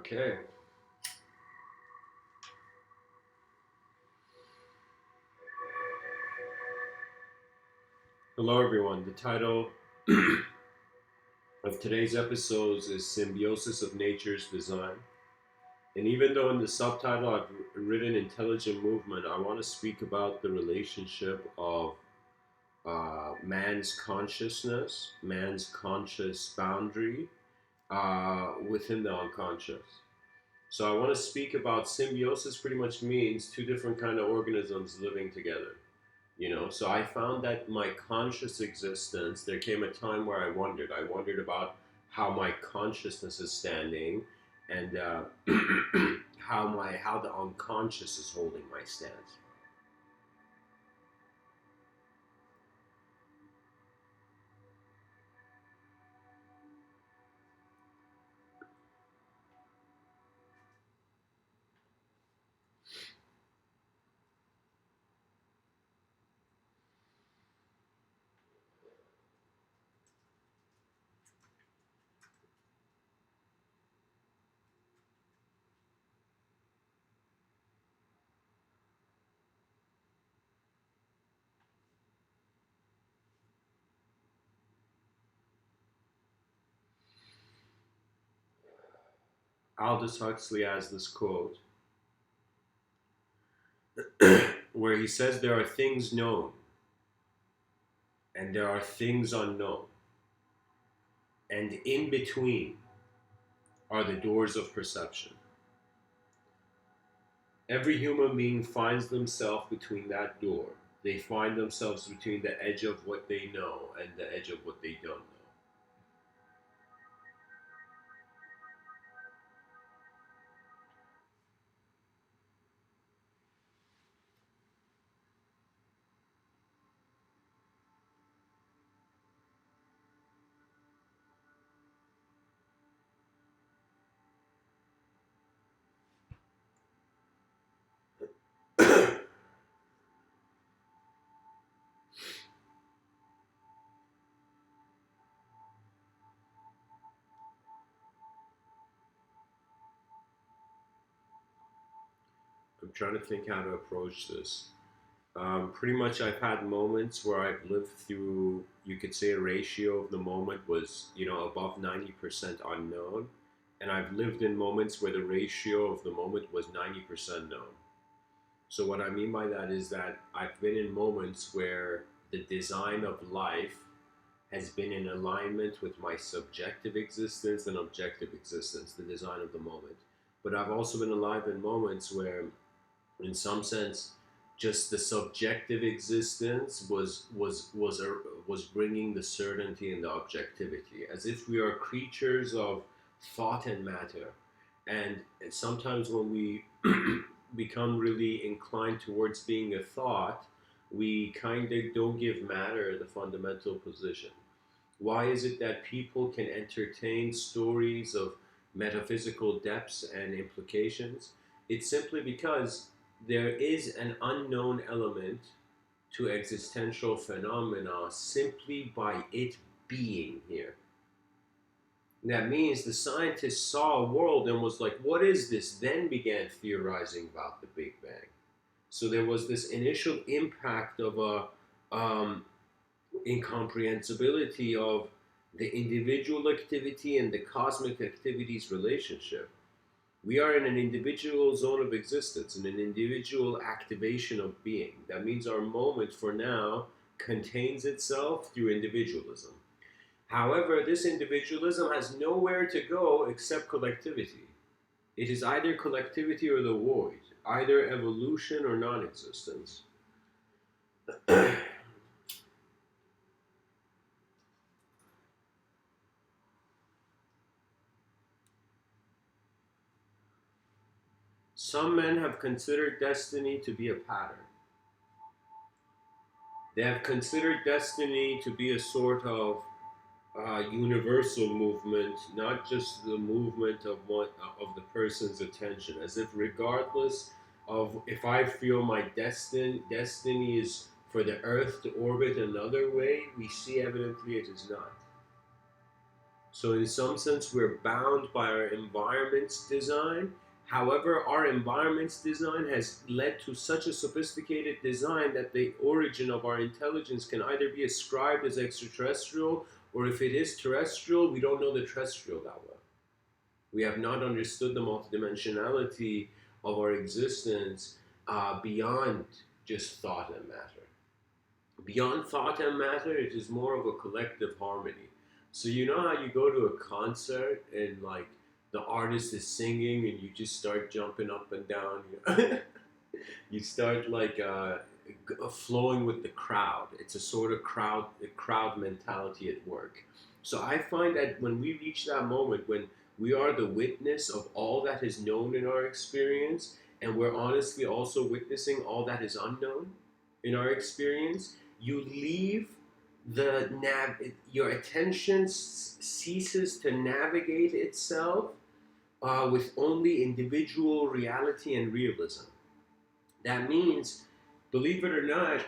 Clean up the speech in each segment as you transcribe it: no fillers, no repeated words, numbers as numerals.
Okay. Hello, everyone. The title of today's episodes is Symbiosis of Nature's Design. And even though in the subtitle I've written Intelligent Movement, I want to speak about the relationship of man's consciousness, man's conscious boundary within the unconscious. So I want to speak about symbiosis. Pretty much means two different kind of organisms living together. So I found that my conscious existence, there came a time where I wondered about how my consciousness is standing, and how the unconscious is holding my stance. Aldous Huxley has this quote where he says there are things known and there are things unknown, and in between are the doors of perception. Every human being finds themselves between that door. They find themselves between the edge of what they know and the edge of what they don't know. I'm trying to think how to approach this. Pretty much, I've had moments where I've lived through, you could say, a ratio of the moment was, above 90% unknown. And I've lived in moments where the ratio of the moment was 90% known. So, what I mean by that is that I've been in moments where the design of life has been in alignment with my subjective existence and objective existence, the design of the moment. But I've also been alive in moments where, in some sense, just the subjective existence was bringing the certainty and the objectivity, as if we are creatures of thought and matter. And sometimes when we become really inclined towards being a thought, we kind of don't give matter the fundamental position. Why is it that people can entertain stories of metaphysical depths and implications? It's simply because there is an unknown element to existential phenomena simply by it being here. That means the scientists saw a world and was like, what is this? Then began theorizing about the Big Bang. So there was this initial impact of incomprehensibility of the individual activity and the cosmic activity's relationship. We are in an individual zone of existence, in an individual activation of being. That means our moment for now contains itself through individualism. However, this individualism has nowhere to go except collectivity. It is either collectivity or the void, either evolution or non-existence. Some men have considered destiny to be a pattern. They have considered destiny to be a sort of universal movement, not just the movement of of the person's attention, as if regardless of if I feel my destiny is for the Earth to orbit another way, we see evidently it is not. So in some sense, we're bound by our environment's design. However, our environment's design has led to such a sophisticated design that the origin of our intelligence can either be ascribed as extraterrestrial, or if it is terrestrial, we don't know the terrestrial that well. We have not understood the multidimensionality of our existence beyond just thought and matter. Beyond thought and matter, it is more of a collective harmony. So you know how you go to a concert and like the artist is singing and you just start jumping up and down. You start like flowing with the crowd. It's a sort of crowd mentality at work. So I find that when we reach that moment when we are the witness of all that is known in our experience, and we're honestly also witnessing all that is unknown in our experience, you leave your attention ceases to navigate itself with only individual reality and realism. That means, believe it or not,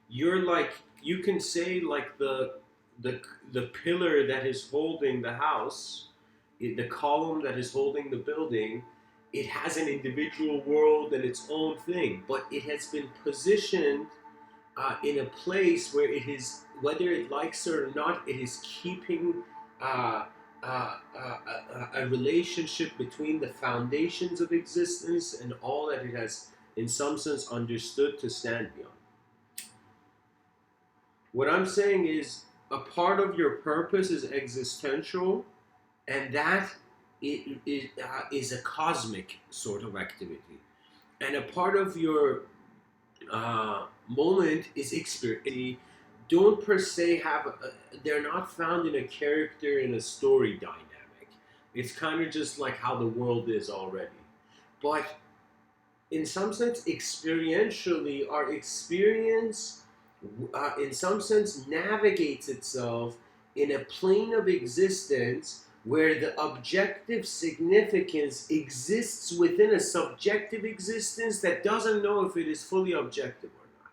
you're like, you can say like the pillar that is holding the house, the column that is holding the building, it has an individual world and its own thing, but it has been positioned in a place where it is, whether it likes it or not, it is keeping uh, a relationship between the foundations of existence and all that it has, in some sense, understood to stand beyond. What I'm saying is, a part of your purpose is existential, and that is a cosmic sort of activity. And a part of your moment is experience. Don't per se have, they're not found in a character in a story dynamic. It's kind of just like how the world is already. But in some sense, experientially, our experience, in some sense, navigates itself in a plane of existence where the objective significance exists within a subjective existence that doesn't know if it is fully objective or not.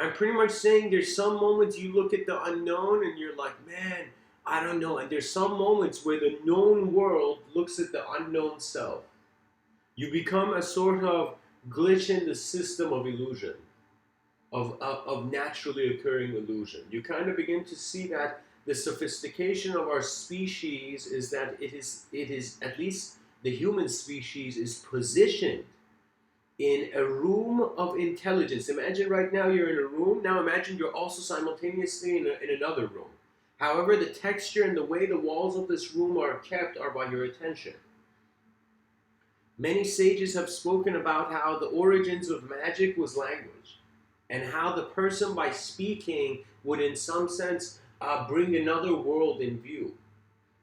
I'm pretty much saying there's some moments you look at the unknown and you're like, man, I don't know. And there's some moments where the known world looks at the unknown self. You become a sort of glitch in the system of illusion, of naturally occurring illusion. You kind of begin to see that the sophistication of our species is that it is at least the human species is positioned in a room of intelligence. Imagine right now you're in a room. Now imagine you're also simultaneously in another room. However, the texture and the way the walls of this room are kept are by your attention. Many sages have spoken about how the origins of magic was language, and how the person by speaking would in some sense bring another world in view.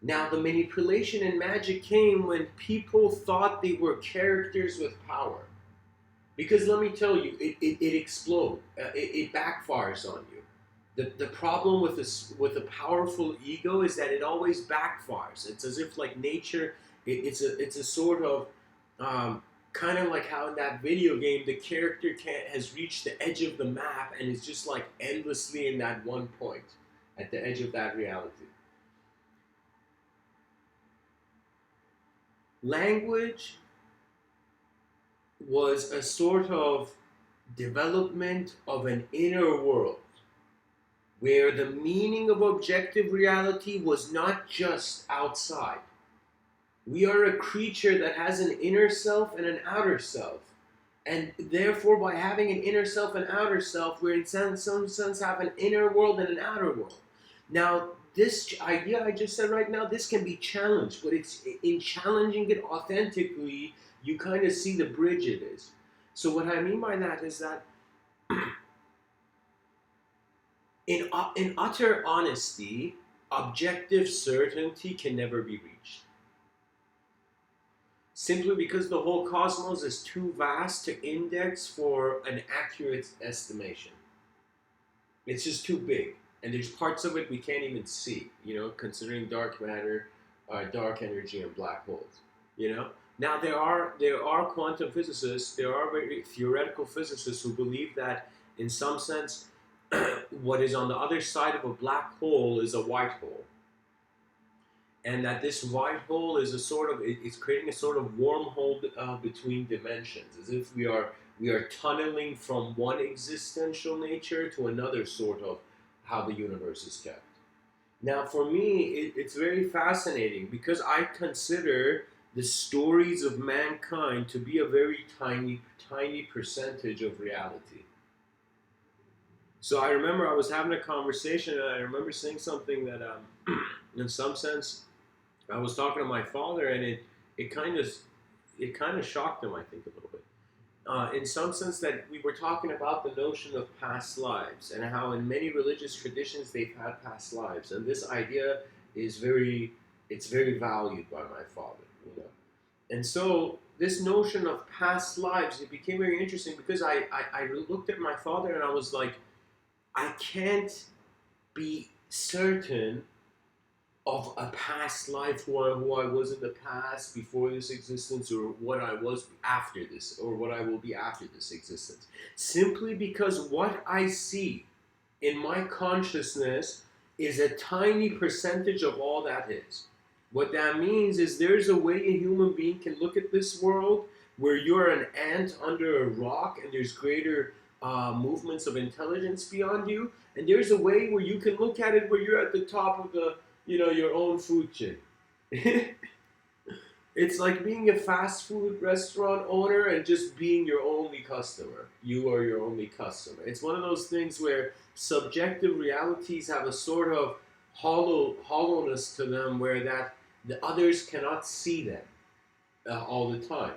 Now, the manipulation in magic came when people thought they were characters with power. Because let me tell you, it explodes. It backfires on you. The problem with a powerful ego is that it always backfires. It's as if like nature, it's a sort of kind of like how in that video game the character has reached the edge of the map and is just like endlessly in that one point at the edge of that reality. Language was a sort of development of an inner world where the meaning of objective reality was not just outside. We are a creature that has an inner self and an outer self. And therefore, by having an inner self and outer self, we in some sense have an inner world and an outer world. Now, this idea I just said right now, this can be challenged, but it's in challenging it authentically, you kind of see the bridge it is. So what I mean by that is that in utter honesty, objective certainty can never be reached. Simply because the whole cosmos is too vast to index for an accurate estimation. It's just too big. And there's parts of it we can't even see, considering dark matter, dark energy, and black holes, Now, there are quantum physicists, there are very theoretical physicists who believe that, in some sense, what is on the other side of a black hole is a white hole. and that this white hole is a sort of it's creating a sort of wormhole between dimensions, as if we are tunneling from one existential nature to another, sort of how the universe is kept. Now, for me, it's very fascinating because I consider the stories of mankind to be a very tiny, tiny percentage of reality. So I remember I was having a conversation, and I remember saying something that, in some sense, I was talking to my father, and it kind of it kind of shocked him, I think, a little bit. In some sense, that we were talking about the notion of past lives and how in many religious traditions they've had past lives, and this idea is very it's very valued by my father, you know. And so this notion of past lives, it became very interesting because I looked at my father and I was like, I can't be certain of a past life, who I was in the past before this existence, or what I was after this, or what I will be after this existence. Simply because what I see in my consciousness is a tiny percentage of all that is. What that means is there's a way a human being can look at this world where you're an ant under a rock and there's greater movements of intelligence beyond you, and there's a way where you can look at it where you're at the top of the, your own food chain. It's like being a fast food restaurant owner and just being your only customer. You are your only customer. It's one of those things where subjective realities have a sort of hollowness to them, where that the others cannot see them all the time.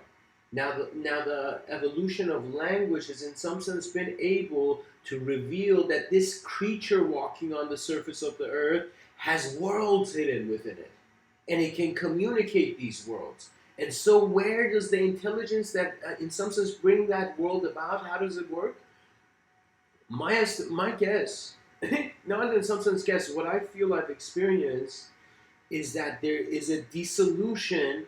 Now the evolution of language has in some sense been able to reveal that this creature walking on the surface of the earth has worlds hidden within it, and it can communicate these worlds. And so where does the intelligence that in some sense bring that world about, how does it work? My guess, not in some sense guess, what I feel I've experienced is that there is a dissolution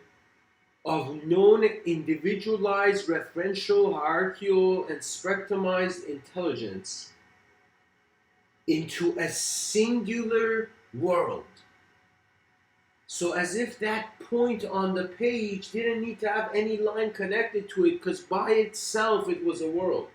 of known individualized, referential, hierarchical, and spectrumized intelligence into a singular world. So as if that point on the page didn't need to have any line connected to it, because by itself it was a world.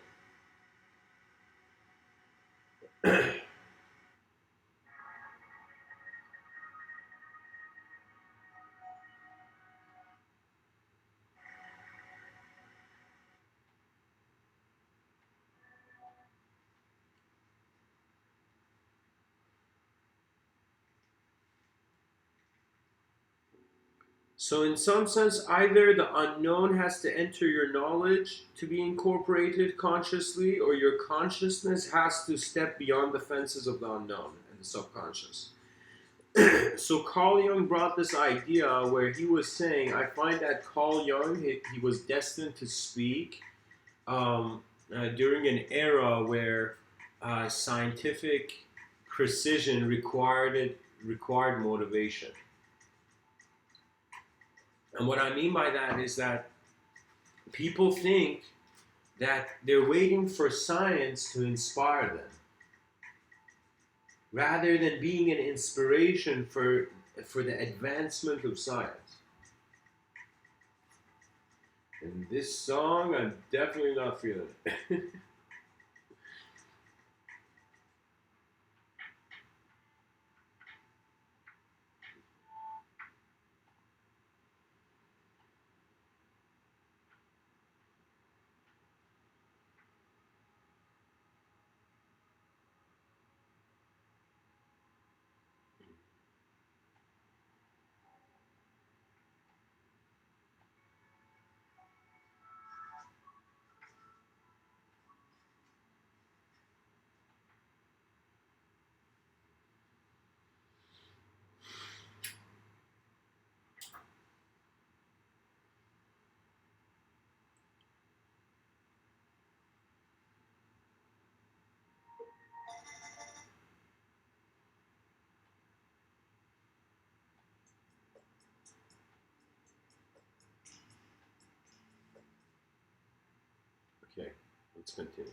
So in some sense, either the unknown has to enter your knowledge to be incorporated consciously, or your consciousness has to step beyond the fences of the unknown and the subconscious. So Carl Jung brought this idea where he was saying, I find that Carl Jung, he was destined to speak during an era where scientific precision required motivation. And what I mean by that is that people think that they're waiting for science to inspire them, rather than being an inspiration for the advancement of science. And this song, I'm definitely not feeling it. Okay, let's continue.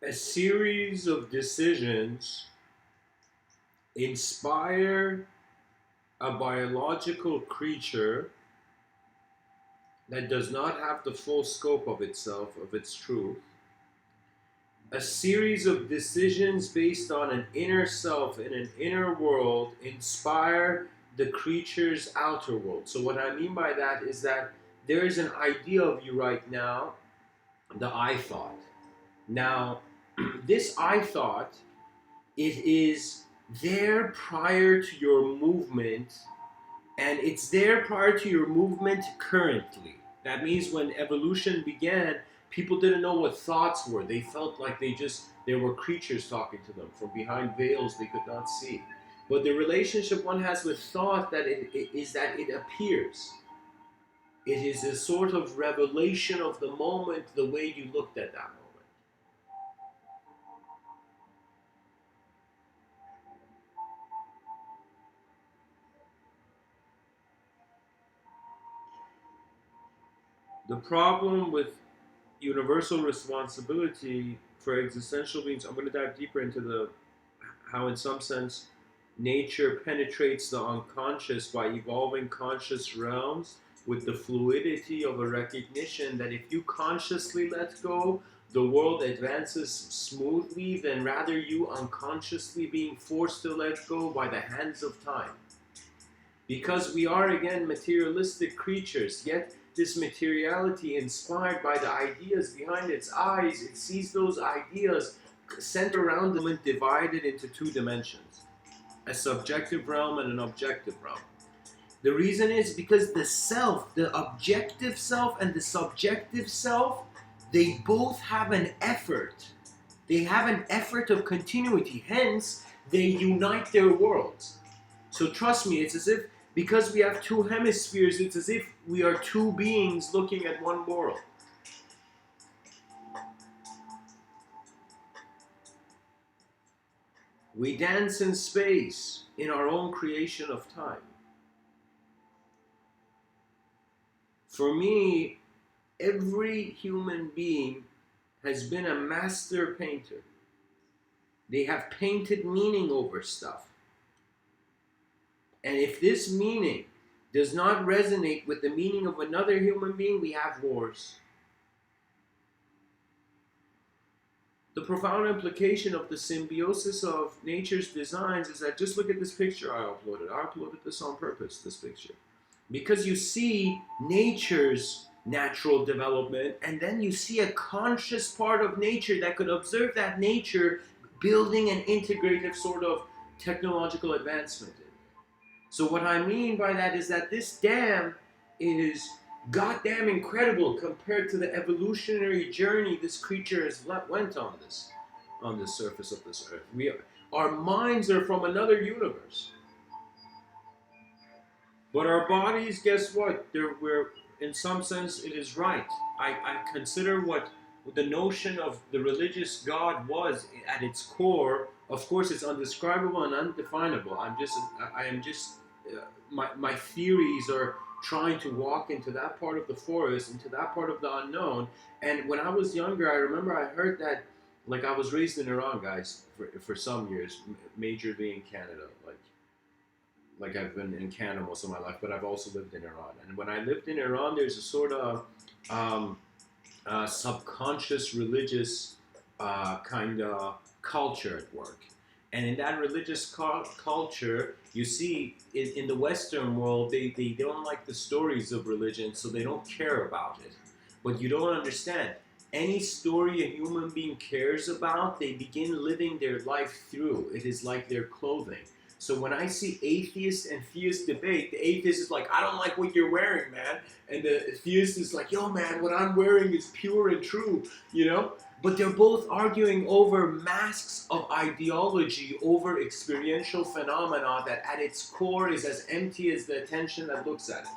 a series of decisions inspire a biological creature that does not have the full scope of itself, of its truth. A series of decisions based on an inner self in an inner world inspire the creature's outer world. So what I mean by that is that there is an idea of you right now, the I thought. Now, this I thought, it is there prior to your movement, and it's there prior to your movement currently. That means when evolution began, people didn't know what thoughts were. They felt like there were creatures talking to them from behind veils they could not see. But the relationship one has with thought that it appears. It is a sort of revelation of the moment, the way you looked at that moment. The problem with universal responsibility for existential beings, I'm going to dive deeper into how in some sense nature penetrates the unconscious by evolving conscious realms with the fluidity of a recognition that if you consciously let go, the world advances smoothly than rather you unconsciously being forced to let go by the hands of time. Because we are again materialistic creatures, yet this materiality inspired by the ideas behind its eyes, it sees those ideas centered around the moment divided into two dimensions, a subjective realm and an objective realm. The reason is because the self, the objective self and the subjective self, they both have an effort. They have an effort of continuity, hence they unite their worlds. So trust me, it's as if, because we have two hemispheres, it's as if we are two beings looking at one world. We dance in space in our own creation of time. For me, every human being has been a master painter. They have painted meaning over stuff. And if this meaning does not resonate with the meaning of another human being, we have wars. The profound implication of the symbiosis of nature's designs is that, just look at this picture I uploaded. I uploaded this on purpose, this picture. Because you see nature's natural development, and then you see a conscious part of nature that could observe that nature building an integrative sort of technological advancement. So what I mean by that is that this dam is goddamn incredible compared to the evolutionary journey this creature has went on the surface of this earth. Our minds are from another universe. But our bodies, guess what? We're, in some sense, it is right. I consider what the notion of the religious God was at its core. Of course, it's undescribable and undefinable. My theories are trying to walk into that part of the forest, into that part of the unknown. And when I was younger, I remember I heard that, like, I was raised in Iran, guys, for some years, majorly in Canada, like I've been in Canada most of my life, but I've also lived in Iran. And when I lived in Iran, there's a sort of subconscious religious kind of culture at work. And in that religious culture, you see, in the Western world, they don't like the stories of religion, so they don't care about it. But you don't understand. Any story a human being cares about, they begin living their life through. It is like their clothing. So when I see atheist and theist debate, the atheist is like, I don't like what you're wearing, man. And the theist is like, yo, man, what I'm wearing is pure and true, you know? But they're both arguing over masks of ideology, over experiential phenomena that at its core is as empty as the attention that looks at it.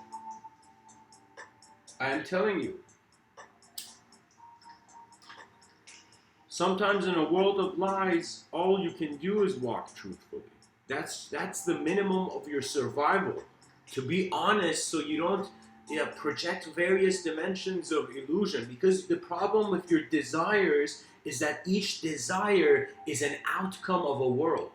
I am telling you. Sometimes in a world of lies, all you can do is walk truthfully. That's the minimum of your survival. To be honest, so you don't project various dimensions of illusion, because the problem with your desires is that each desire is an outcome of a world.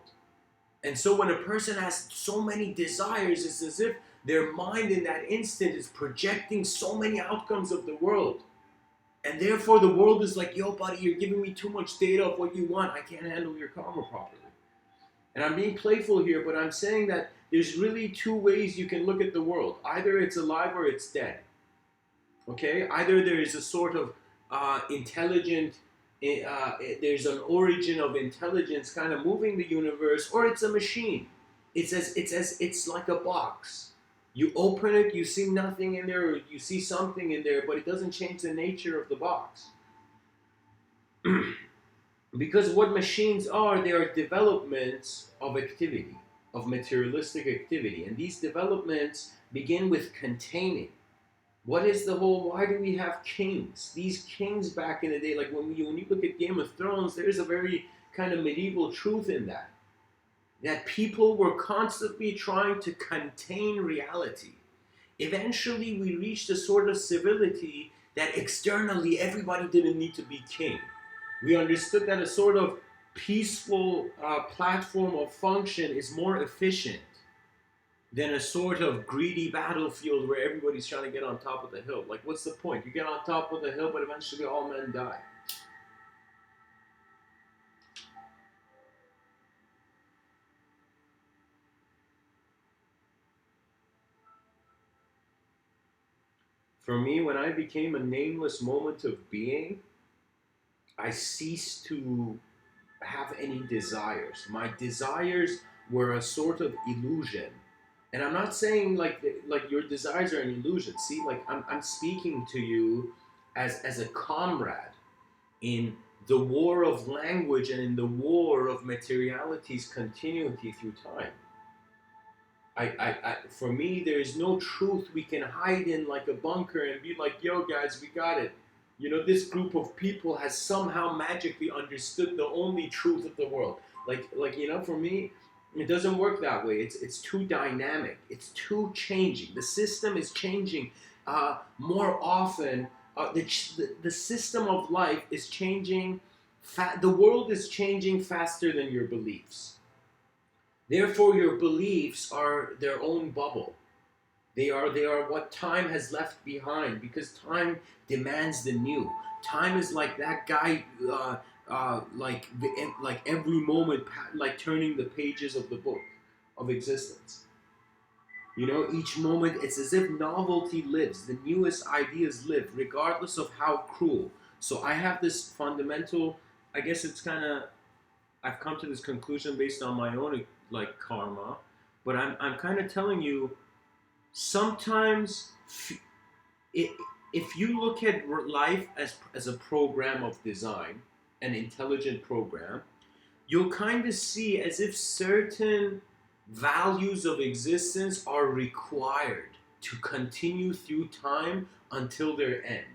And so when a person has so many desires, it's as if their mind in that instant is projecting so many outcomes of the world. And therefore the world is like, yo buddy, you're giving me too much data of what you want. I can't handle your karma properly. And I'm being playful here, but I'm saying that there's really two ways you can look at the world. Either it's alive or it's dead. Okay? Either there is a sort of intelligent, there's an origin of intelligence kind of moving the universe, or it's a machine. It's like a box. You open it, you see nothing in there, or you see something in there, but it doesn't change the nature of the box. Because what machines are, they are developments of activity, of materialistic activity. And these developments begin with containing. What is the whole, why do we have kings? These kings back in the day, like when you look at Game of Thrones, there's a very kind of medieval truth in that. That people were constantly trying to contain reality. Eventually we reached a sort of civility that externally everybody didn't need to be king. We understood that a sort of peaceful platform of function is more efficient than a sort of greedy battlefield where everybody's trying to get on top of the hill. Like, what's the point? You get on top of the hill, but eventually all men die. For me, when I became a nameless moment of being, I ceased to have any desires. My desires were a sort of illusion. And I'm not saying like your desires are an illusion. See, like I'm speaking to you as a comrade in the war of language and in the war of materiality's continuity through time. For me, there is no truth we can hide in like a bunker and be like, yo guys, we got it. You know, this group of people has somehow magically understood the only truth of the world. Like you know, for me, it doesn't work that way. It's too dynamic. It's too changing. The system is changing more often. The system of life is changing. The world is changing faster than your beliefs. Therefore, your beliefs are their own bubble. They are what time has left behind, because time demands the new. Time is like that guy, like every moment, like turning the pages of the book of existence. You know, each moment, it's as if novelty lives. The newest ideas live, regardless of how cruel. So I have this fundamental, I guess it's kind of, I've come to this conclusion based on my own like karma, but I'm kind of telling you, sometimes if you look at life as a program of design, an intelligent program, you'll kind of see as if certain values of existence are required to continue through time until their end.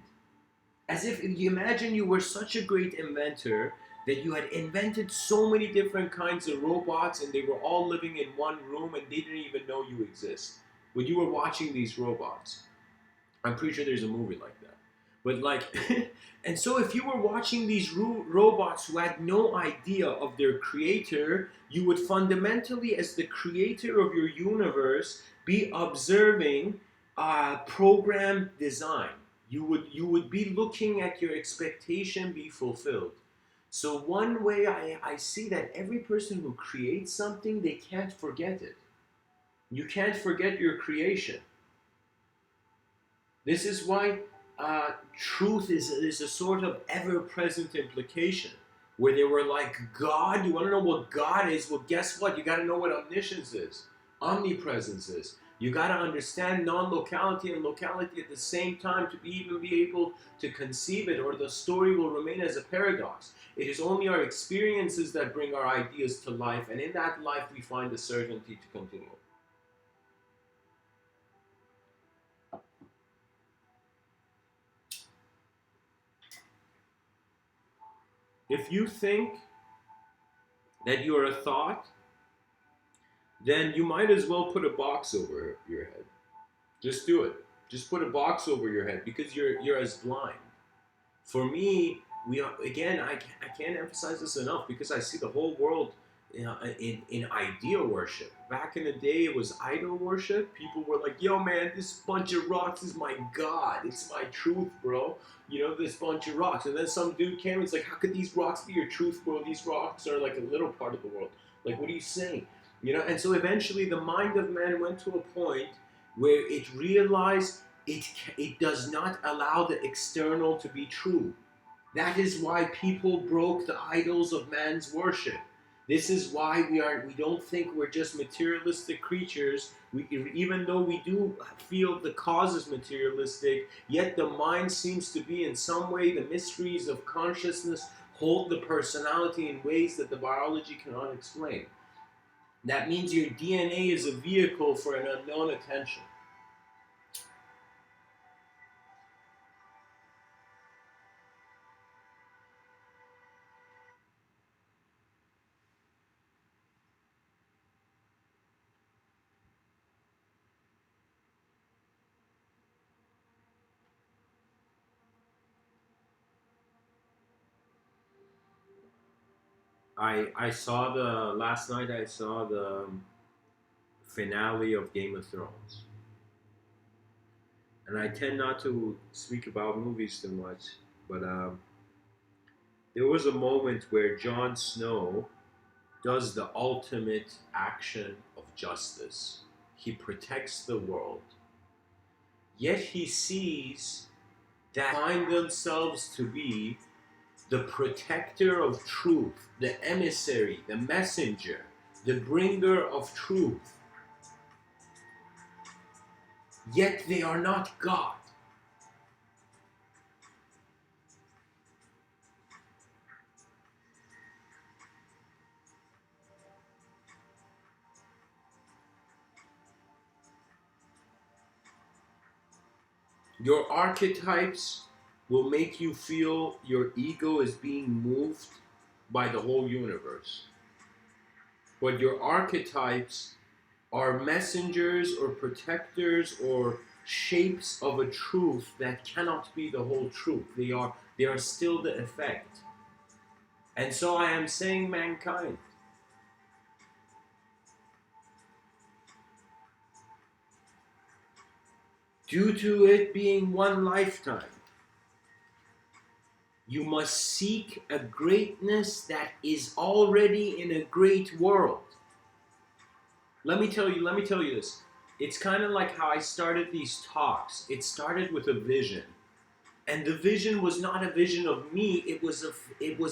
As if you imagine you were such a great inventor that you had invented so many different kinds of robots and they were all living in one room and they didn't even know you exist when you were watching these robots. I'm pretty sure there's a movie like that. But like, and so if you were watching these robots who had no idea of their creator, you would fundamentally, as the creator of your universe, be observing program design. You would be looking at your expectation be fulfilled. So one way I see that every person who creates something, they can't forget it. You can't forget your creation. This is why truth is a sort of ever-present implication, where they were like, God, you want to know what God is? Well, guess what? You got to know what omniscience is, omnipresence is. You got to understand non-locality and locality at the same time to even be able to conceive it, or the story will remain as a paradox. It is only our experiences that bring our ideas to life, and in that life we find the certainty to continue. If you think that you're a thought, then you might as well put a box over your head. Just do it. Just put a box over your head because you're as blind. For me, we are again. I can't emphasize this enough because I see the whole world in idea worship. Back in the day, it was idol worship. People were like, "Yo, man, this bunch of rocks is my god. It's my truth, bro. You know, this bunch of rocks." And then some dude came and it's like, "How could these rocks be your truth, bro? These rocks are like a little part of the world. Like, what are you saying?" You know. And so eventually, the mind of man went to a point where it realized it does not allow the external to be true. That is why people broke the idols of man's worship. This is why we don't think we're just materialistic creatures. Even though we do feel the cause is materialistic, yet the mind seems to be in some way the mysteries of consciousness hold the personality in ways that the biology cannot explain. That means your DNA is a vehicle for an unknown attention. I saw the last night. I saw the finale of Game of Thrones, and I tend not to speak about movies too much, but there was a moment where Jon Snow does the ultimate action of justice. He protects the world, yet he sees that find themselves to be the protector of truth, the emissary, the messenger, the bringer of truth. Yet they are not God. Your archetypes will make you feel your ego is being moved by the whole universe. But your archetypes are messengers or protectors or shapes of a truth that cannot be the whole truth. They are still the effect. And so I am saying, mankind, due to it being one lifetime, you must seek a greatness that is already in a great world. Let me tell you this. It's kind of like how I started these talks. It started with a vision. And the vision was not a vision of me, it was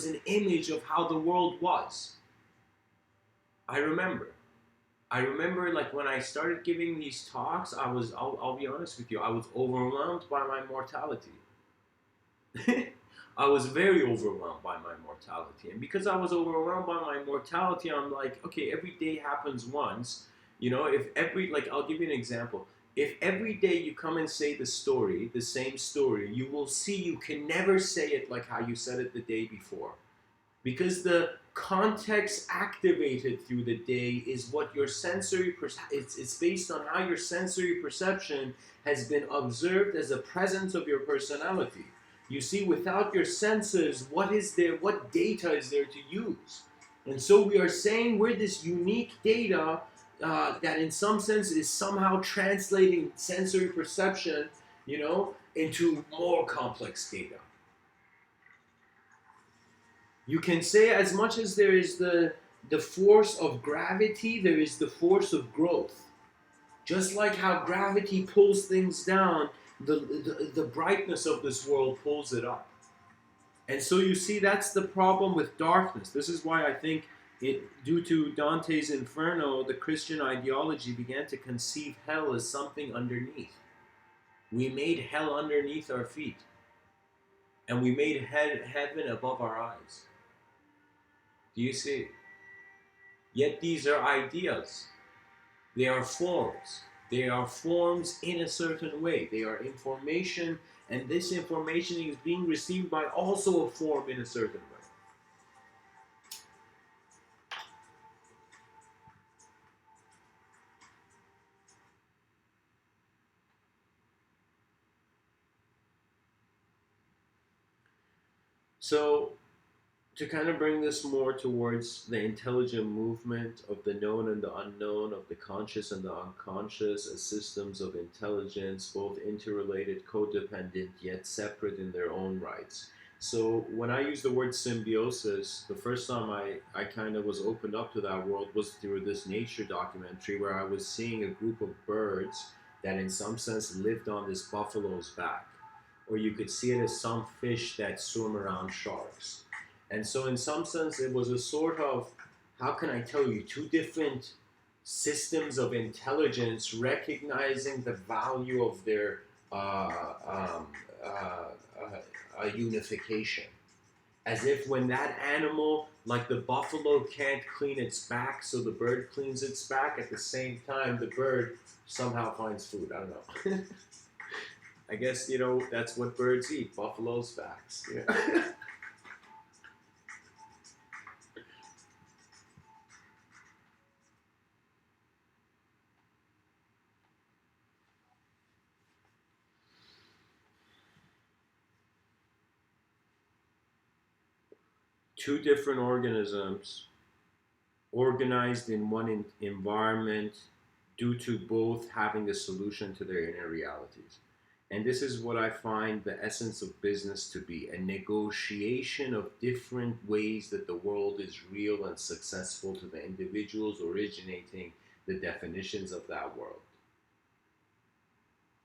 an image of how the world was. I remember. Like when I started giving these talks, I'll be honest with you, I was overwhelmed by my mortality. I was very overwhelmed by my mortality. And because I was overwhelmed by my mortality, I'm like, okay, every day happens once. You know, like, I'll give you an example. If every day you come and say the story, the same story, you will see you can never say it like how you said it the day before. Because the context activated through the day is what your it's based on how your sensory perception has been observed as a presence of your personality. You see, without your senses, what data is there to use? And so we are saying we're this unique data that in some sense is somehow translating sensory perception, into more complex data. You can say as much as there is the force of gravity, there is the force of growth. Just like how gravity pulls things down, the brightness of this world pulls it up. And so you see, that's the problem with darkness. This is why I think due to Dante's Inferno, the Christian ideology began to conceive hell as something underneath. We made hell underneath our feet. And we made heaven above our eyes. Do you see? Yet these are ideas. They are forms. They are forms in a certain way. They are information, and this information is being received by also a form in a certain way. So to kind of bring this more towards the intelligent movement of the known and the unknown, of the conscious and the unconscious as systems of intelligence, both interrelated, codependent, yet separate in their own rights. So when I use the word symbiosis, the first time I kind of was opened up to that world was through this nature documentary where I was seeing a group of birds that in some sense lived on this buffalo's back. Or you could see it as some fish that swim around sharks. And so, in some sense, it was a sort of, how can I tell you, two different systems of intelligence recognizing the value of their unification. As if when that animal, like the buffalo, can't clean its back, so the bird cleans its back, at the same time, the bird somehow finds food. I don't know. I guess, that's what birds eat, buffalo's backs. Yeah. Two different organisms organized in one environment due to both having a solution to their inner realities. And this is what I find the essence of business to be, a negotiation of different ways that the world is real and successful to the individuals originating the definitions of that world.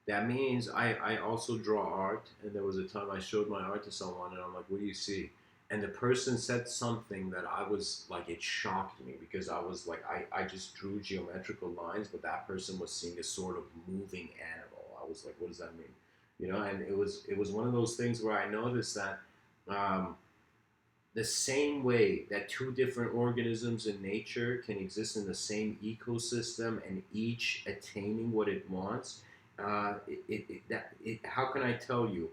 That means I also draw art, and there was a time I showed my art to someone, and I'm like, what do you see? And the person said something that I was like, it shocked me because I was like, I just drew geometrical lines, but that person was seeing a sort of moving animal. I was like, what does that mean? And it was one of those things where I noticed that the same way that two different organisms in nature can exist in the same ecosystem and each attaining what it wants, how can I tell you?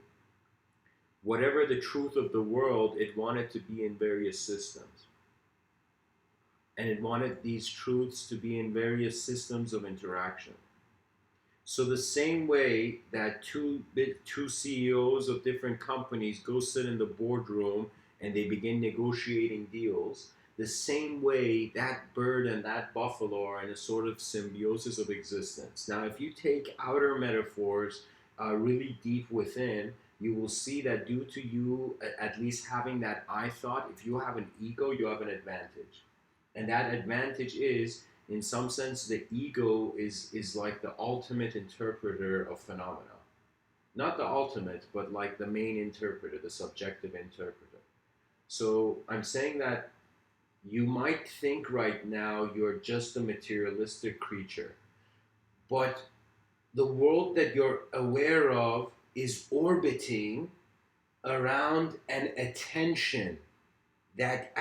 Whatever the truth of the world, it wanted to be in various systems. And it wanted these truths to be in various systems of interaction. So the same way that two CEOs of different companies go sit in the boardroom and they begin negotiating deals, the same way that bird and that buffalo are in a sort of symbiosis of existence. Now, if you take outer metaphors really deep within, you will see that due to you at least having that I thought, if you have an ego, you have an advantage. And that advantage is, in some sense, the ego is like the ultimate interpreter of phenomena. Not the ultimate, but like the main interpreter, the subjective interpreter. So I'm saying that you might think right now you're just a materialistic creature, but the world that you're aware of is orbiting around an attention that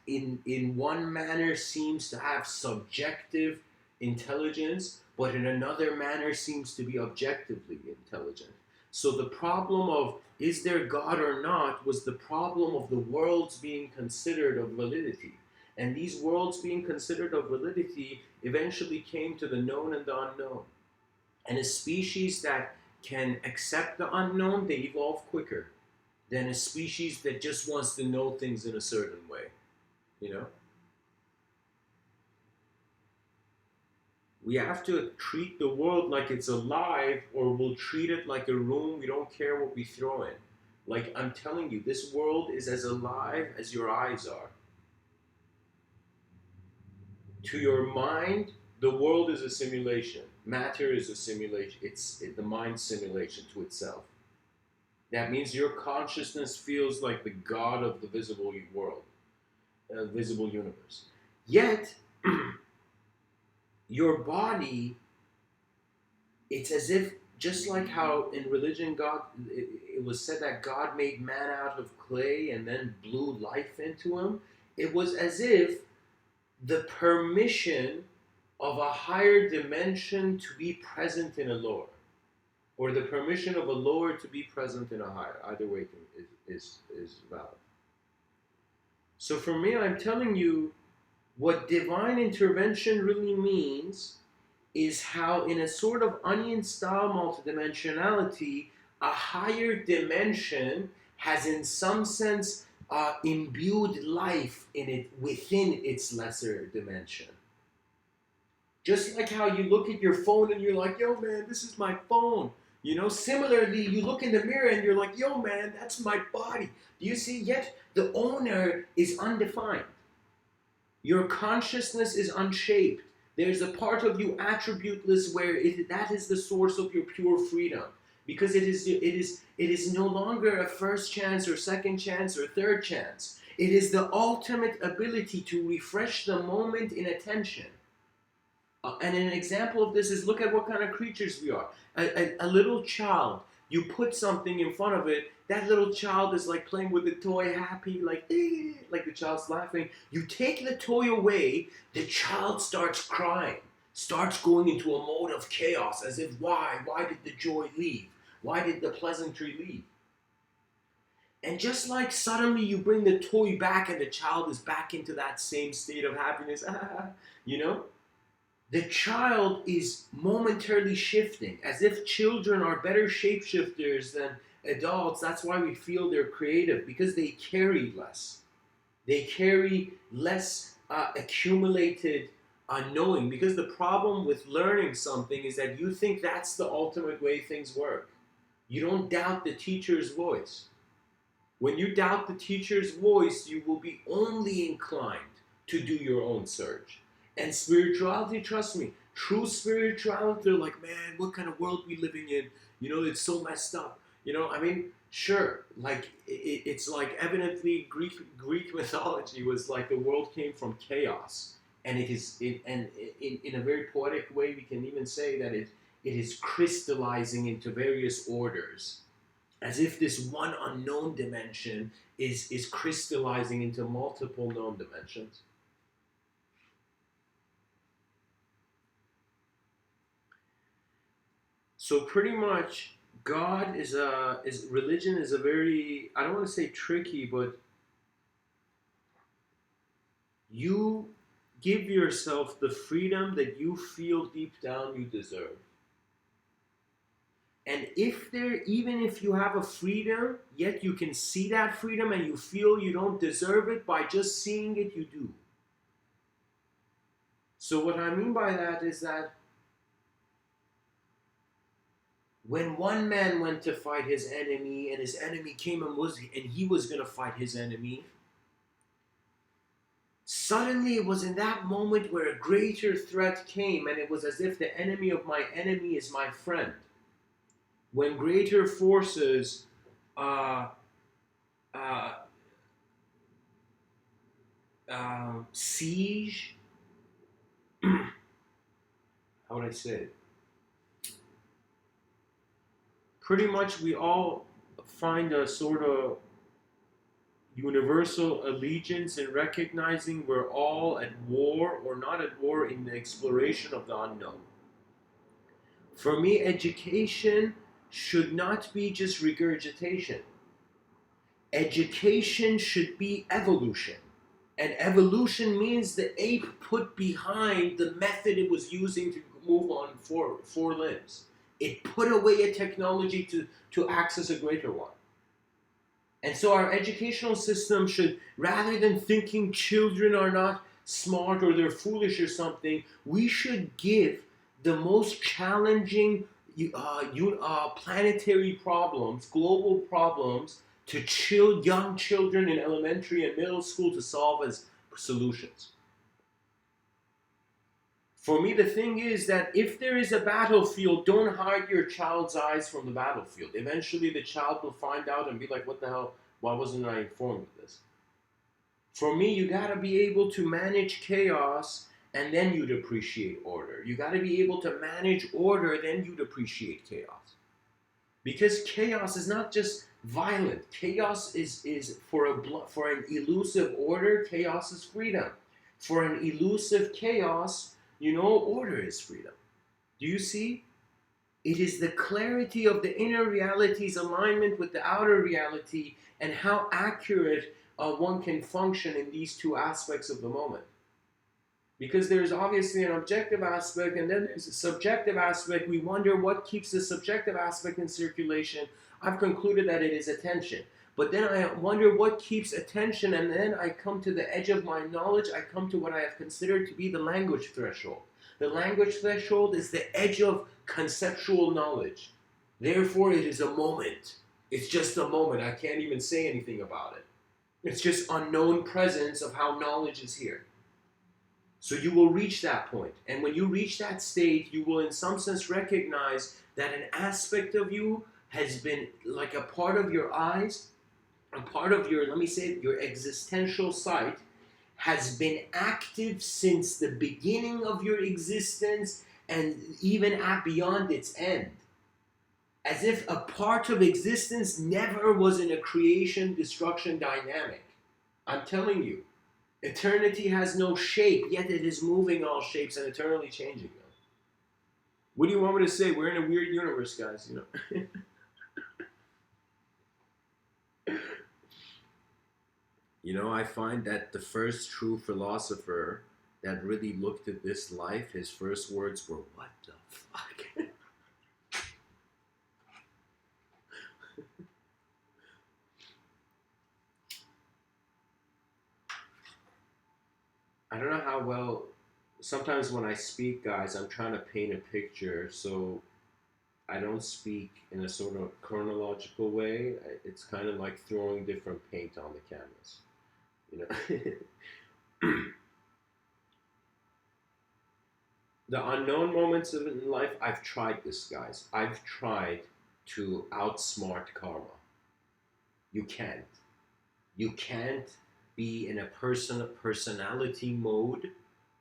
in one manner seems to have subjective intelligence, but in another manner seems to be objectively intelligent. So the problem of is there God or not was the problem of the worlds being considered of validity. And these worlds being considered of validity eventually came to the known and the unknown. And a species that can accept the unknown, they evolve quicker than a species that just wants to know things in a certain way, We have to treat the world like it's alive, or we'll treat it like a room we don't care what we throw in. Like, I'm telling you, this world is as alive as your eyes are. To your mind, the world is a simulation. Matter is a simulation. It's the mind simulation to itself. That means your consciousness feels like the God of the visible world, visible universe. Yet, your body, it's as if, just like how in religion it was said that God made man out of clay and then blew life into him, it was as if the permission of a higher dimension to be present in a lower, or the permission of a lower to be present in a higher. Either way is valid. So for me, I'm telling you, what divine intervention really means is how, in a sort of onion-style multidimensionality, a higher dimension has in some sense imbued life in it within its lesser dimension. Just like how you look at your phone and you're like, yo man, this is my phone. You know, similarly, you look in the mirror and you're like, yo man, that's my body. Do you see? Yet the owner is undefined. Your consciousness is unshaped. There's a part of you attributeless where that is the source of your pure freedom. Because it is no longer a first chance or second chance or third chance. It is the ultimate ability to refresh the moment in attention. And an example of this is, look at what kind of creatures we are. A little child, you put something in front of it, that little child is like playing with the toy, happy, like the child's laughing. You take the toy away, the child starts crying, starts going into a mode of chaos, as if, why did the joy leave? Why did the pleasantry leave? And just like suddenly you bring the toy back and the child is back into that same state of happiness, you know? The child is momentarily shifting, as if children are better shapeshifters than adults. That's why we feel they're creative, because they carry less. They carry less accumulated unknowing, because the problem with learning something is that you think that's the ultimate way things work. You don't doubt the teacher's voice. When you doubt the teacher's voice, you will be only inclined to do your own search. And spirituality, trust me, true spirituality, they're like, man, what kind of world we living in? You know, it's so messed up. You know, I mean, sure, like, it's like evidently Greek mythology was like the world came from chaos. And it is, in a very poetic way, we can even say that it is crystallizing into various orders, as if this one unknown dimension is crystallizing into multiple known dimensions. So pretty much, religion is a very, I don't want to say tricky, but you give yourself the freedom that you feel deep down you deserve. And even if you have a freedom, yet you can see that freedom and you feel you don't deserve it, by just seeing it, you do. So what I mean by that is that when one man went to fight his enemy, and his enemy came and he was going to fight his enemy, suddenly it was in that moment where a greater threat came, and it was as if the enemy of my enemy is my friend. When greater forces siege, how would I say it? Pretty much we all find a sort of universal allegiance in recognizing we're all at war or not at war in the exploration of the unknown. For me, education should not be just regurgitation. Education should be evolution. And evolution means the ape put behind the method it was using to move on four limbs. It put away a technology to access a greater one. And so our educational system should, rather than thinking children are not smart or they're foolish or something, we should give the most challenging planetary problems, global problems, to young children in elementary and middle school to solve as solutions. For me, the thing is that if there is a battlefield, don't hide your child's eyes from the battlefield. Eventually, the child will find out and be like, what the hell? Why wasn't I informed of this? For me, you got to be able to manage chaos, and then you'd appreciate order. You got to be able to manage order, then you'd appreciate chaos. Because chaos is not just violent. Chaos is for an elusive order, chaos is freedom. For an elusive chaos, order is freedom. Do you see? It is the clarity of the inner reality's alignment with the outer reality, and how accurate one can function in these two aspects of the moment. Because there's obviously an objective aspect, and then there's a subjective aspect. We wonder what keeps the subjective aspect in circulation. I've concluded that it is attention. But then I wonder what keeps attention, and then I come to the edge of my knowledge. I come to what I have considered to be the language threshold. The language threshold is the edge of conceptual knowledge. Therefore, it is a moment. It's just a moment. I can't even say anything about it. It's just unknown presence of how knowledge is here. So you will reach that point. And when you reach that state, you will in some sense recognize that an aspect of you has been like a part of your eyes, a part of your, let me say it, your existential sight has been active since the beginning of your existence and even at beyond its end. As if a part of existence never was in a creation-destruction dynamic. I'm telling you, eternity has no shape, yet it is moving all shapes and eternally changing them. What do you want me to say? We're in a weird universe, guys, you know. You know, I find that the first true philosopher that really looked at this life, his first words were, "What the fuck?" I don't know how well, sometimes when I speak, guys, I'm trying to paint a picture, so I don't speak in a sort of chronological way. It's kind of like throwing different paint on the canvas, you know. The unknown moments of in life, I've tried this, guys. I've tried to outsmart karma. You can't. You can't be in a personality mode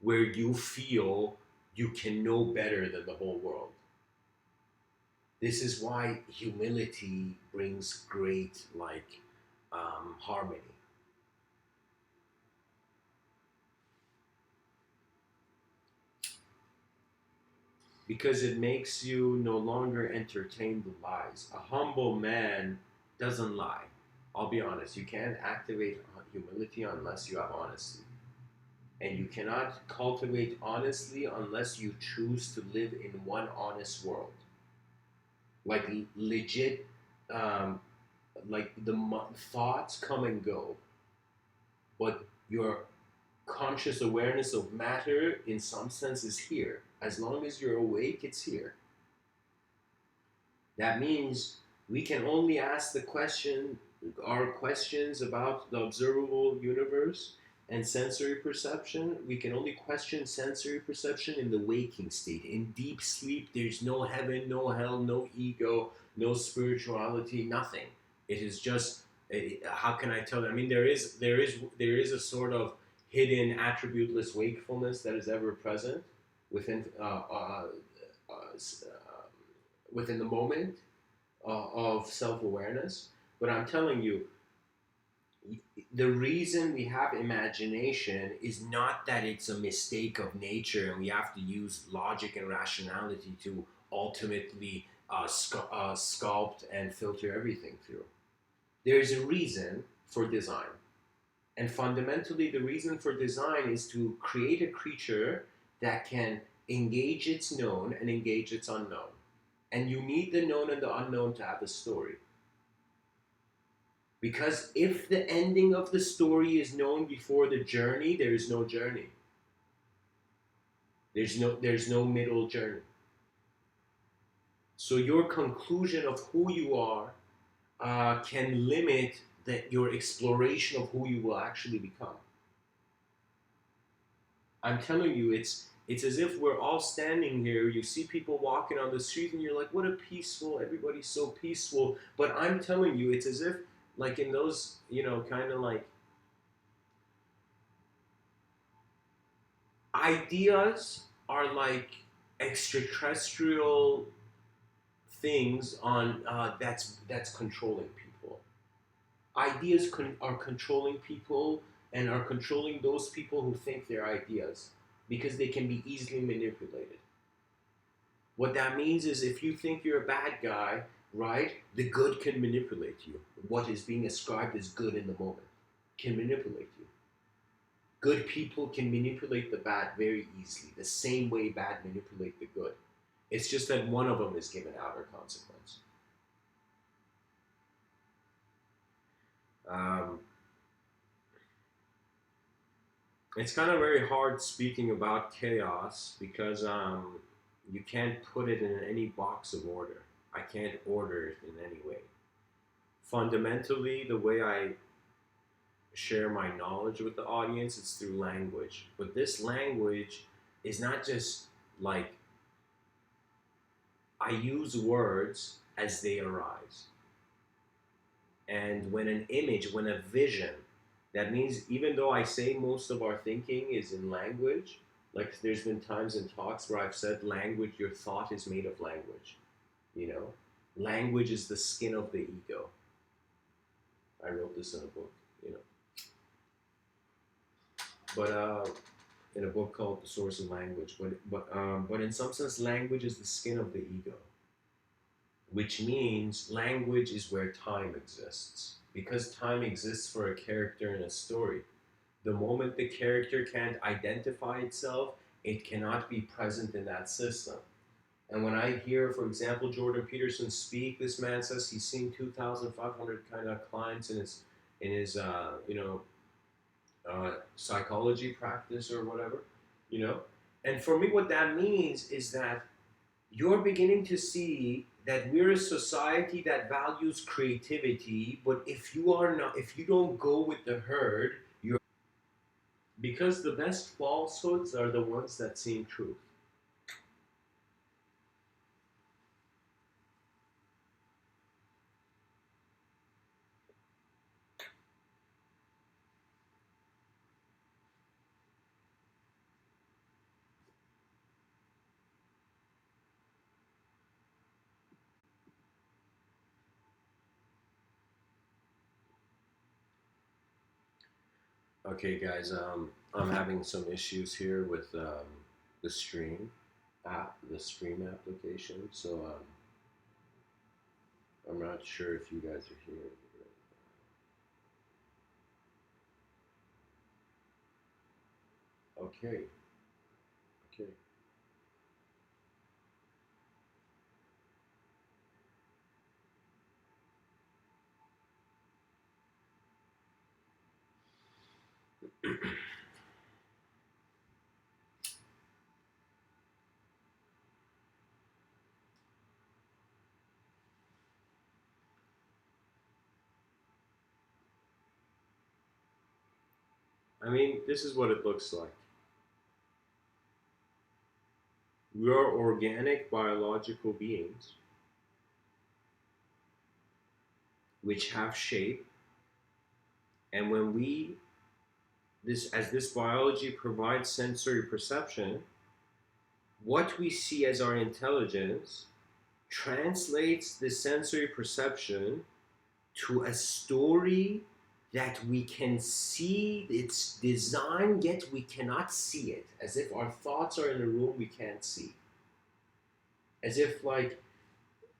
where you feel you can know better than the whole world. This is why humility brings great harmony. Because it makes you no longer entertain the lies. A humble man doesn't lie. I'll be honest, you can't activate humility unless you have honesty. And you cannot cultivate honesty unless you choose to live in one honest world. Like legit, like the thoughts come and go, but your conscious awareness of matter in some sense is here. As long as you're awake, it's here. That means we can only ask our questions about the observable universe and sensory perception. We can only question sensory perception in the waking state. In deep sleep, there's no heaven, no hell, no ego, no spirituality, nothing. It is just, how can I tell you? I mean, there is a sort of hidden attributeless wakefulness that is ever present within within the moment of self-awareness. But I'm telling you, the reason we have imagination is not that it's a mistake of nature and we have to use logic and rationality to ultimately sculpt and filter everything through. There's a reason for design. And fundamentally, the reason for design is to create a creature that can engage its known and engage its unknown. And you need the known and the unknown to have a story. Because if the ending of the story is known before the journey, there is no journey. There's no middle journey. So your conclusion of who you are can limit your exploration of who you will actually become. I'm telling you, it's as if we're all standing here. You see people walking on the street and you're like, what a peaceful, everybody's so peaceful. But I'm telling you, it's as if, like in those, kind of like, ideas are like extraterrestrial things on that's controlling people. Ideas are controlling people and are controlling those people who think they're ideas because they can be easily manipulated. What that means is if you think you're a bad guy, right, the good can manipulate you. What is being ascribed as good in the moment can manipulate you. Good people can manipulate the bad very easily, the same way bad manipulate the good. It's just that one of them is given outer consequence. Um, it's kind of very hard speaking about chaos because you can't put it in any box of order. I can't order it in any way. Fundamentally, the way I share my knowledge with the audience is through language. But this language is not just like I use words as they arise. And when an image, when a vision, that means even though I say most of our thinking is in language, like there's been times in talks where I've said language, your thought is made of language. You know, language is the skin of the ego. I wrote this in a book, you know. But in a book called The Source of Language. But in some sense, language is the skin of the ego, which means language is where time exists. Because time exists for a character in a story. The moment the character can't identify itself, it cannot be present in that system. And when I hear, for example, Jordan Peterson speak, this man says he's seen 2,500 kind of clients in his psychology practice or whatever, you know. And for me, what that means is that you're beginning to see that we're a society that values creativity, but if you don't go with the herd, you're because the best falsehoods are the ones that seem truth. Okay, guys, I'm having some issues here with the stream the stream application, so I'm not sure if you guys are here. Okay, okay. I mean, this is what it looks like. We are organic biological beings which have shape, and when we this as this biology provides sensory perception, what we see as our intelligence translates the sensory perception to a story that we can see its design, yet we cannot see it, as if our thoughts are in a room we can't see, as if like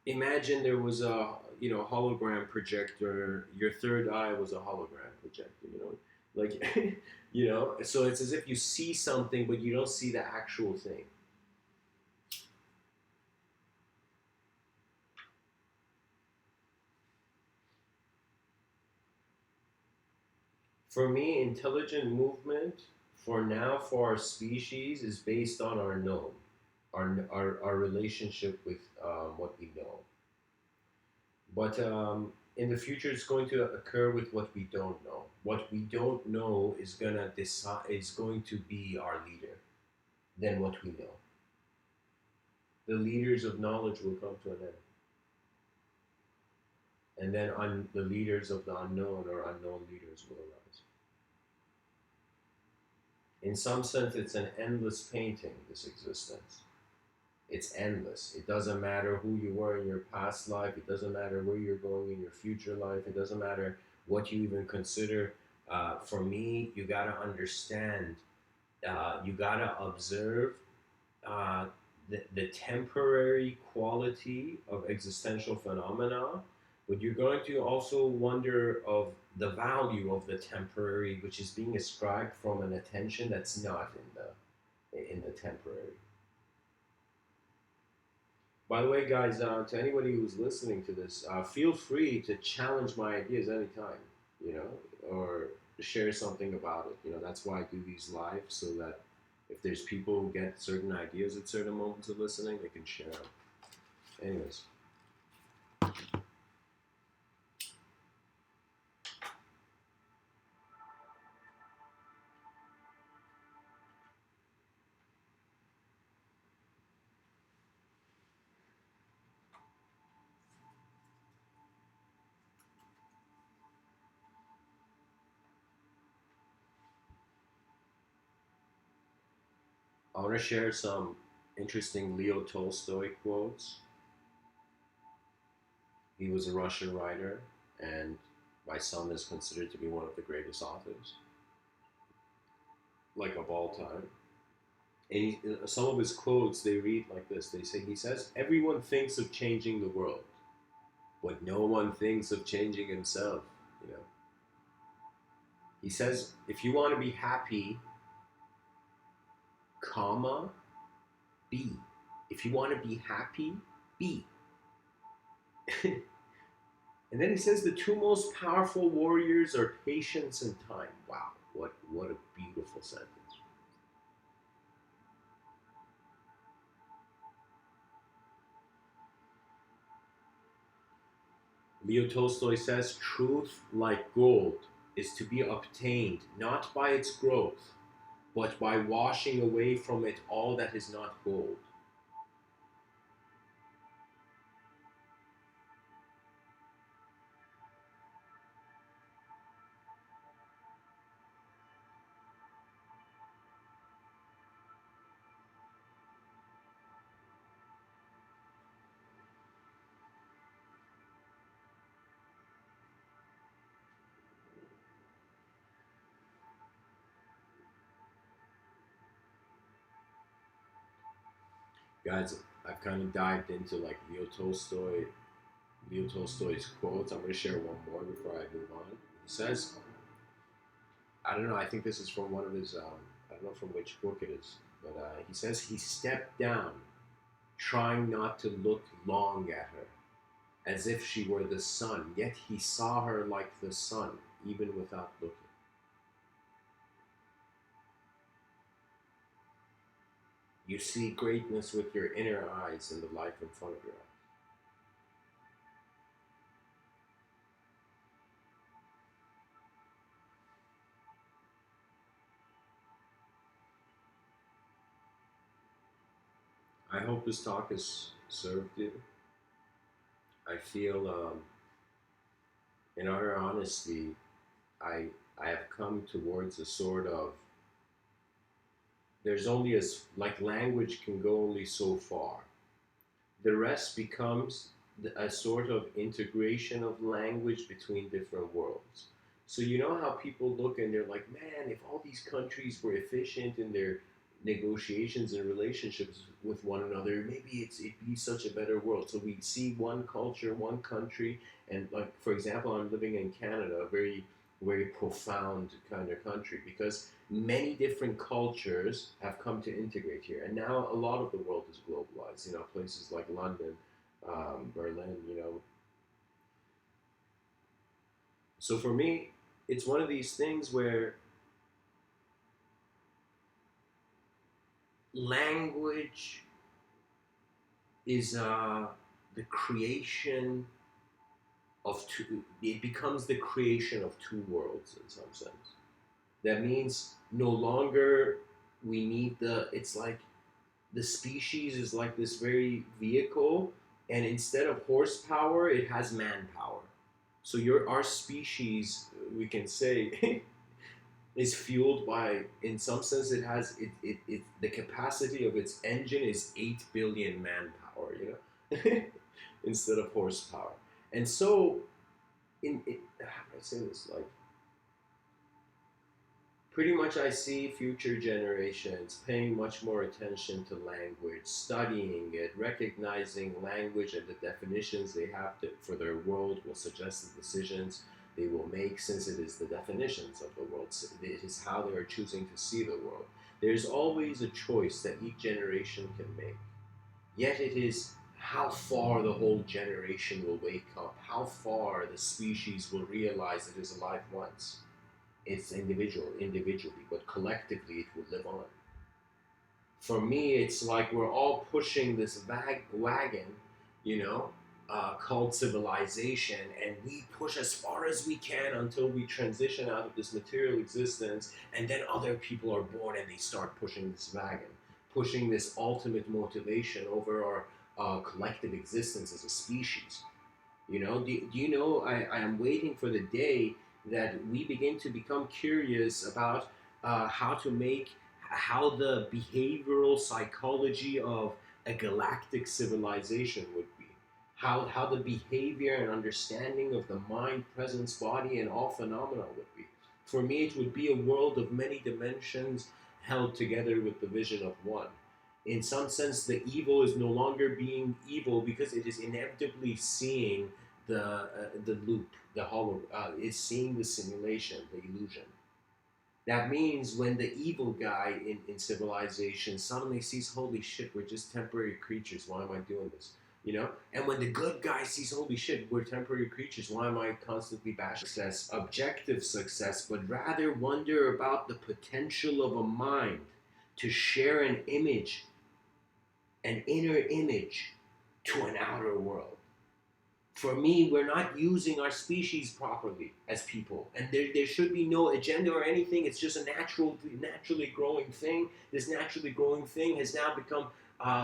imagine there was a hologram projector, your third eye was a hologram projector, like so it's as if you see something but you don't see the actual thing. For me, intelligent movement for now for our species is based on our known, our relationship with what we know. But in the future, it's going to occur with what we don't know. What we don't know is going to be our leader than what we know. The leaders of knowledge will come to an end, and then the leaders of the unknown or unknown leaders will arise. In some sense, it's an endless painting. This existence. It's endless. It doesn't matter who you were in your past life. It doesn't matter where you're going in your future life. It doesn't matter what you even consider. For me, you got to understand, you got to observe uh, the temporary quality of existential phenomena, but you're going to also wonder of the value of the temporary, which is being ascribed from an attention that's not in the temporary. By the way, guys, to anybody who's listening to this, feel free to challenge my ideas anytime. you know, or share something about it. You know, that's why I do these live, so that if there's people who get certain ideas at certain moments of listening, they can share them. Anyways. I want to share some interesting Leo Tolstoy quotes. He was a Russian writer, and by some is considered to be one of the greatest authors, like of all time. And some of his quotes, they read like this. He says, everyone thinks of changing the world, but no one thinks of changing himself. You know, he says, if you want to be happy, comma, be. If you want to be happy, be. And then he says the two most powerful warriors are patience and time. Wow, what a beautiful sentence. Leo Tolstoy says truth, like gold, is to be obtained not by its growth, but by washing away from it all that is not gold. Guys, I've kind of dived into like Leo Tolstoy's quotes. I'm going to share one more before I move on. He says, I don't know, I think this is from one of his, I don't know from which book it is, but he says he stepped down, trying not to look long at her, as if she were the sun, yet he saw her like the sun, even without looking. You see greatness with your inner eyes and the life in front of your eyes. I hope this talk has served you. I feel, in utter honesty, I I have come towards a sort of, there's only as like language can go only so far. The rest becomes a sort of integration of language between different worlds. So you know how people look and they're like, man, if all these countries were efficient in their negotiations and relationships with one another, maybe it'd be such a better world. So we see one culture, one country, and like for example, I'm living in Canada, a very profound kind of country because many different cultures have come to integrate here, and now a lot of the world is globalized. You know, places like London, Berlin. You know, so for me, it's one of these things where language is the creation of two. It becomes the creation of two worlds in some sense. That means no longer we need the. It's like the species is like this very vehicle, and instead of horsepower it has manpower. So our species, we can say, is fueled by, in some sense it has it the capacity of its engine is 8 billion manpower, you know. Instead of horsepower. And so how do I say this, like pretty much I see future generations paying much more attention to language, studying it, recognizing language and the definitions they have for their world will suggest the decisions they will make, since it is the definitions of the world. It is how they are choosing to see the world. There's always a choice that each generation can make. Yet it is how far the whole generation will wake up, how far the species will realize it is alive once. It's individually, but collectively it will live on. For me, it's like we're all pushing this wagon, you know, called civilization, and we push as far as we can until we transition out of this material existence, and then other people are born and they start pushing this wagon, pushing this ultimate motivation over our collective existence as a species. Do you know, I am waiting for the day that we begin to become curious about how the behavioral psychology of a galactic civilization would be. How the behavior and understanding of the mind, presence, body, and all phenomena would be. For me, it would be a world of many dimensions held together with the vision of one. In some sense, the evil is no longer being evil because it is inevitably seeing the loop, the hollow. It's seeing the simulation, the illusion. That means when the evil guy in civilization suddenly sees, holy shit, we're just temporary creatures. Why am I doing this? And when the good guy sees, holy shit, we're temporary creatures. Why am I constantly bashing success, objective success, but rather wonder about the potential of a mind to share an image, an inner image, to an outer world. For me, we're not using our species properly as people, and there should be no agenda or anything. It's just a naturally growing thing. This naturally growing thing has now become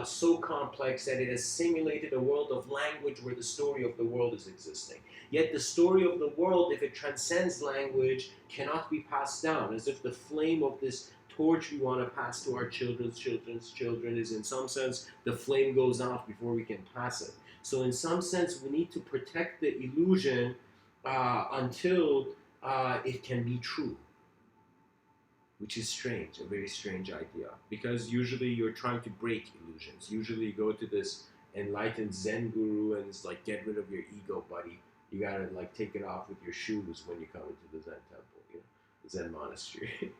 so complex that it has simulated a world of language where the story of the world is existing. Yet the story of the world, if it transcends language, cannot be passed down, as if the flame of this torch we want to pass to our children's children is, in some sense, the flame goes out before we can pass it. So in some sense, we need to protect the illusion until it can be true, which is strange, a very strange idea. Because usually you're trying to break illusions. Usually you go to this enlightened Zen guru and it's like, get rid of your ego, buddy. You gotta like take it off with your shoes when you come into the Zen temple, the Zen Monastery.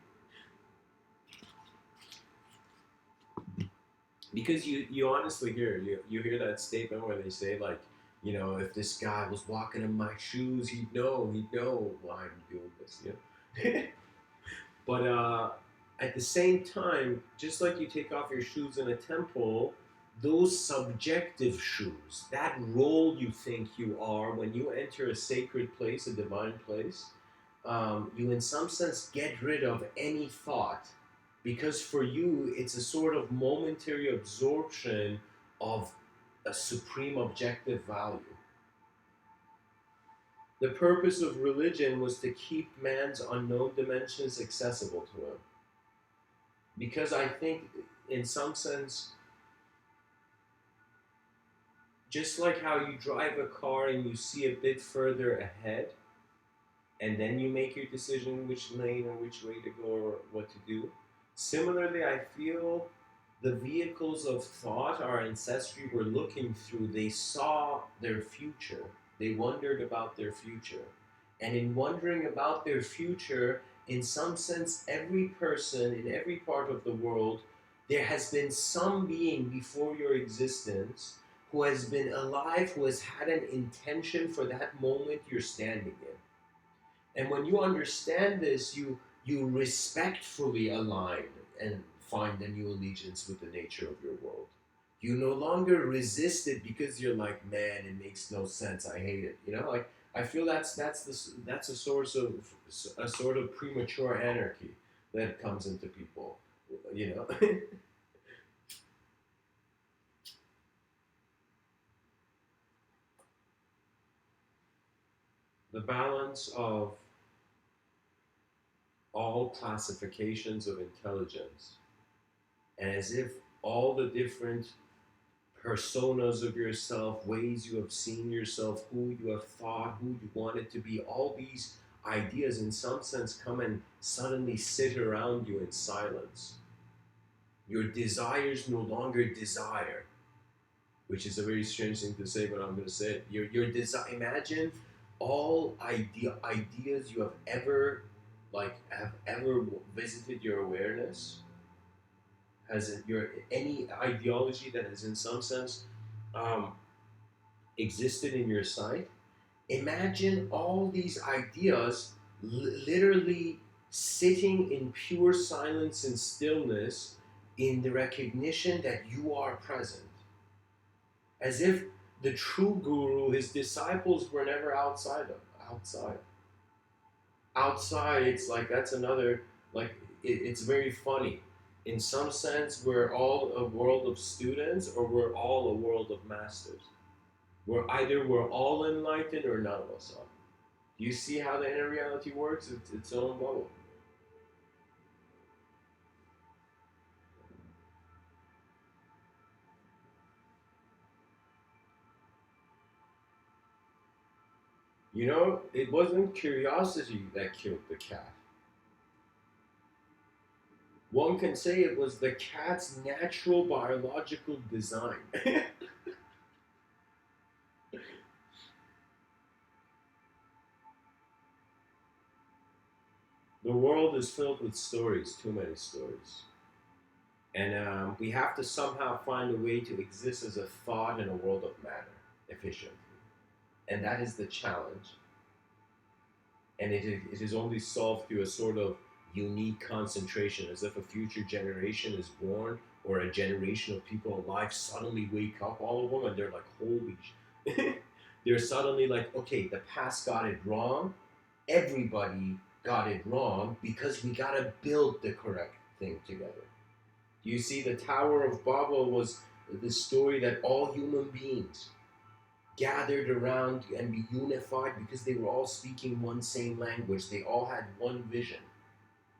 Because you honestly you hear that statement where they say like, if this guy was walking in my shoes, he'd know why I'm doing this. But at the same time, just like you take off your shoes in a temple, those subjective shoes, that role you think you are when you enter a sacred place, a divine place, you in some sense get rid of any thought, because for you it's a sort of momentary absorption of a supreme objective value. The purpose of religion was to keep man's unknown dimensions accessible to him. Because I think, in some sense, just like how you drive a car and you see a bit further ahead, and then you make your decision which lane or which way to go or what to do. Similarly, I feel the vehicles of thought our ancestry were looking through, they saw their future. They wondered about their future. And in wondering about their future, in some sense, every person in every part of the world, there has been some being before your existence who has been alive, who has had an intention for that moment you're standing in. And when you understand this, you respectfully align and find a new allegiance with the nature of your world. You no longer resist it because you're like, man, it makes no sense. I hate it. Like I feel that's a source of a sort of premature anarchy that comes into people. The balance of all classifications of intelligence, and as if all the different personas of yourself, ways you have seen yourself, who you have thought, who you wanted to be, all these ideas in some sense come and suddenly sit around you in silence. Your desires no longer desire, which is a very strange thing to say, but I'm going to say it. Your desire. Imagine all ideas you have ever visited your awareness, any ideology that has in some sense um, existed in your sight, imagine all these ideas literally sitting in pure silence and stillness in the recognition that you are present. As if the true guru, his disciples were never outside. Outside, it's like that's another, like, it's very funny. In some sense, we're all a world of students or we're all a world of masters. We're all enlightened or none of us are. Do you see how the inner reality works? It's its own bubble. You know, it wasn't curiosity that killed the cat. One can say it was the cat's natural biological design. The world is filled with stories, too many stories. And we have to somehow find a way to exist as a thought in a world of matter efficiently. And that is the challenge. And it is only solved through a sort of unique concentration, as if a future generation is born or a generation of people alive suddenly wake up, all of them, and they're like, holy they're suddenly like, okay, the past got it wrong, everybody got it wrong because we got to build the correct thing together. You see, the Tower of Babel was the story that all human beings gathered around and be unified because they were all speaking one same language. They all had one vision,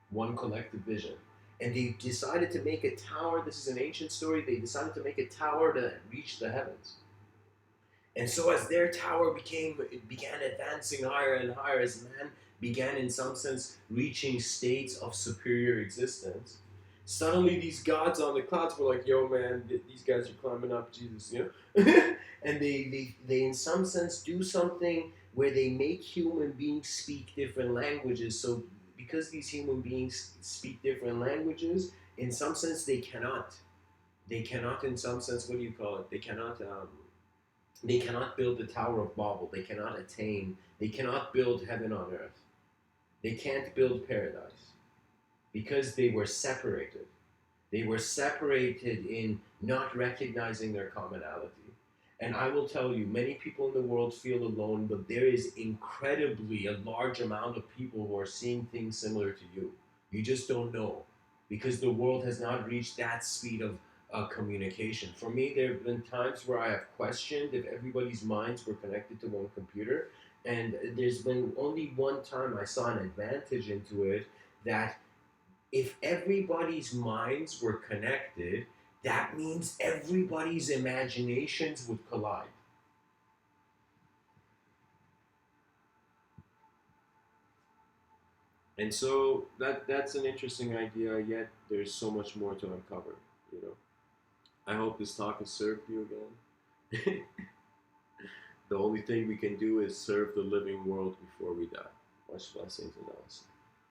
one collective vision. And they decided to make a tower. This is an ancient story. They decided to make a tower to reach the heavens. And so as their tower began advancing higher and higher, as man began in some sense reaching states of superior existence, suddenly these gods on the clouds were like, yo man, these guys are climbing up Jesus, you know? And they in some sense do something where they make human beings speak different languages. So because these human beings speak different languages, in some sense they cannot in some sense, what do you call it? They cannot build the Tower of Babel. They cannot build heaven on earth. They can't build paradise because they were separated. They were separated in not recognizing their commonality. And I will tell you, many people in the world feel alone, but there is incredibly a large amount of people who are seeing things similar to you. You just don't know because the world has not reached that speed of communication. For me, there have been times where I have questioned if everybody's minds were connected to one computer, and there's been only one time I saw an advantage into it, that if everybody's minds were connected, that means everybody's imaginations would collide. And so that's an interesting idea, yet there's so much more to uncover, you know. I hope this talk has served you again. The only thing we can do is serve the living world before we die. Much blessings and namaste.